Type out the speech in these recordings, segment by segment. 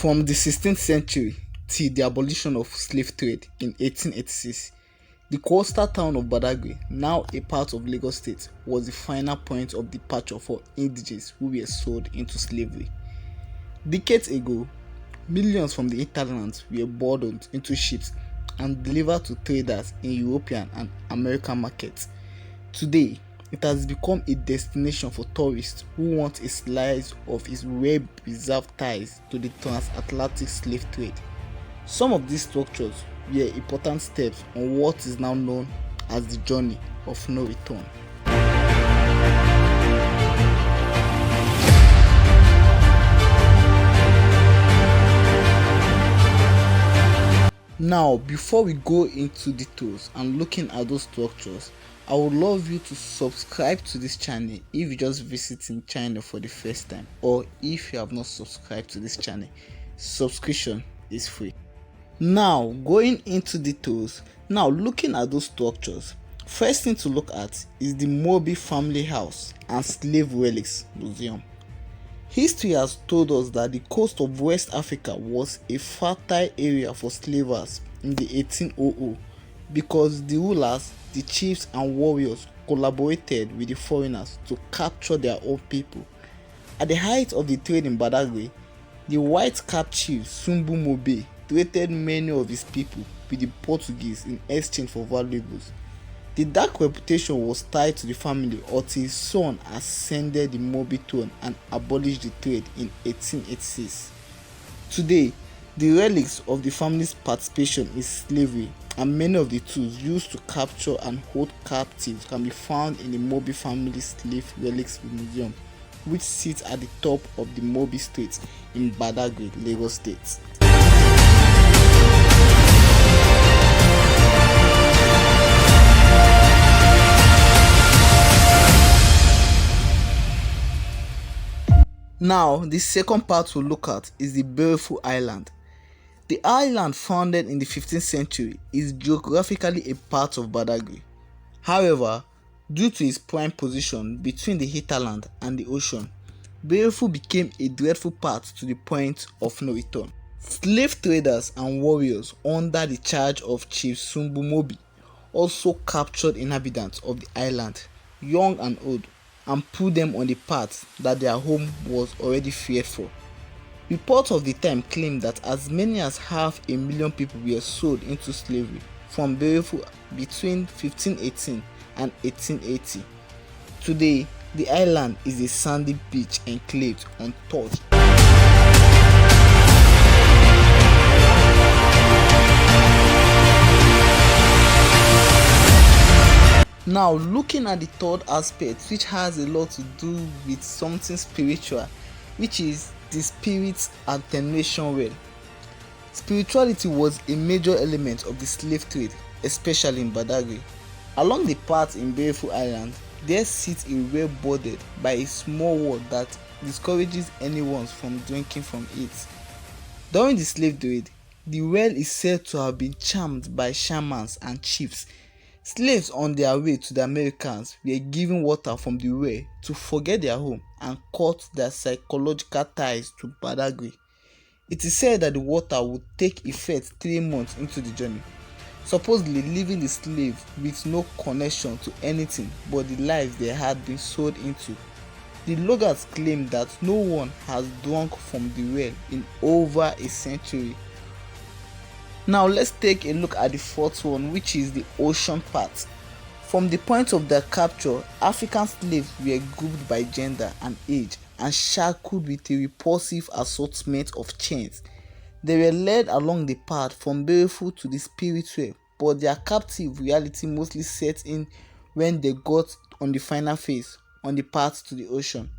From the 16th century till the abolition of slave trade in 1886, the coastal town of Badagry, now a part of Lagos State, was the final point of departure for indigenes who were sold into slavery. Decades ago, millions from the hinterlands were boarded into ships and delivered to traders in European and American markets. Today, it has become a destination for tourists who want a slice of its well-preserved ties to the transatlantic slave trade. Some of these structures were important steps on what is now known as the journey of no return. Now, before we go into details and looking at those structures, I would love you to subscribe to this channel if you just visiting channel for the first time, or if you have not subscribed to this channel. Subscription is free. Now, going into details, now looking at those structures, first thing to look at is the Moby family house and slave relics museum. History has told us that the coast of West Africa was a fertile area for slavers in the 1800 because the rulers, the chiefs and warriors collaborated with the foreigners to capture their own people. At the height of the trade in Badagry, the white-capped chief Sumbu Moby traded many of his people with the Portuguese in exchange for valuables. The dark reputation was tied to the family until his son ascended the Moby throne and abolished the trade in 1886. Today, the relics of the family's participation in slavery and many of the tools used to capture and hold captives can be found in the Moby family slave relics museum, which sits at the top of the Moby Street in Badagry, Lagos State. Now, the second part we'll look at is the Beautiful Island. The island, founded in the 15th century, is geographically a part of Badagry. However, due to its prime position between the hinterland and the ocean, Beautiful became a dreadful path to the point of no return. Slave traders and warriors under the charge of Chief Sumbu Moby also captured inhabitants of the island, young and old, and put them on the path that their home was already feared for. Reports of the time claim that as many as 500,000 people were sold into slavery from Beautiful between 1518 and 1880. Today, the island is a sandy beach enclaved untouched. Now, looking at the third aspect, which has a lot to do with something spiritual, which is the spirit's attenuation well. Spirituality was a major element of the slave trade, especially in Badagry. Along the path in Beautiful Island, there sits a well bordered by a small wall that discourages anyone from drinking from it. During the slave trade, the well is said to have been charmed by shamans and chiefs. Slaves on their way to the Americans were given water from the well to forget their home and cut their psychological ties to Badagry. It is said that the water would take effect 3 months into the journey, supposedly leaving the slaves with no connection to anything but the lives they had been sold into. The loggers claim that no one has drunk from the well in over a century. Now let's take a look at the fourth one, which is the ocean part. From the point of their capture, African slaves were grouped by gender and age and shackled with a repulsive assortment of chains. They were led along the path from Beautiful to the spiritual, but their captive reality mostly set in when they got on the final phase, on the path to the ocean.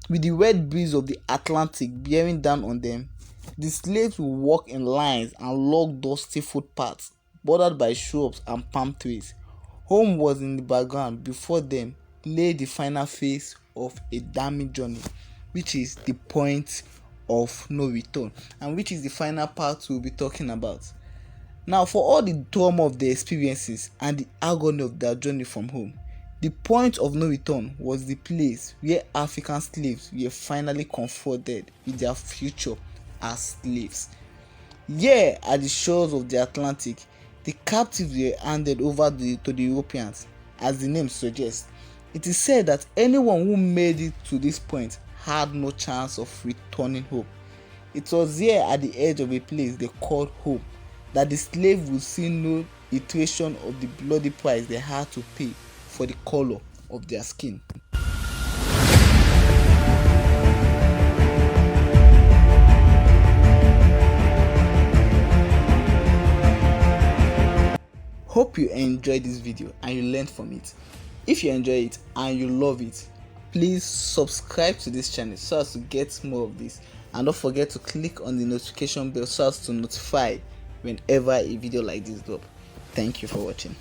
With the wet breeze of the Atlantic bearing down on them, the slaves would walk in lines and log dusty footpaths bordered by shrubs and palm trees. Home was in the background. Before them lay the final phase of a damning journey, which is the point of no return, and which is the final part we'll be talking about. Now, for all the trauma of their experiences and the agony of their journey from home, the point of no return was the place where African slaves were finally confronted with their future as slaves. Here at the shores of the Atlantic, the captives were handed over to the Europeans, as the name suggests. It is said that anyone who made it to this point had no chance of returning home. It was here at the edge of a place they called home that the slave would see no iteration of the bloody price they had to pay for the color of their skin. Hope you enjoyed this video and you learned from it. If you enjoy it and you love it, please subscribe to this channel so as to get more of this, and don't forget to click on the notification bell so as to notify whenever a video like this drop. Thank you for watching.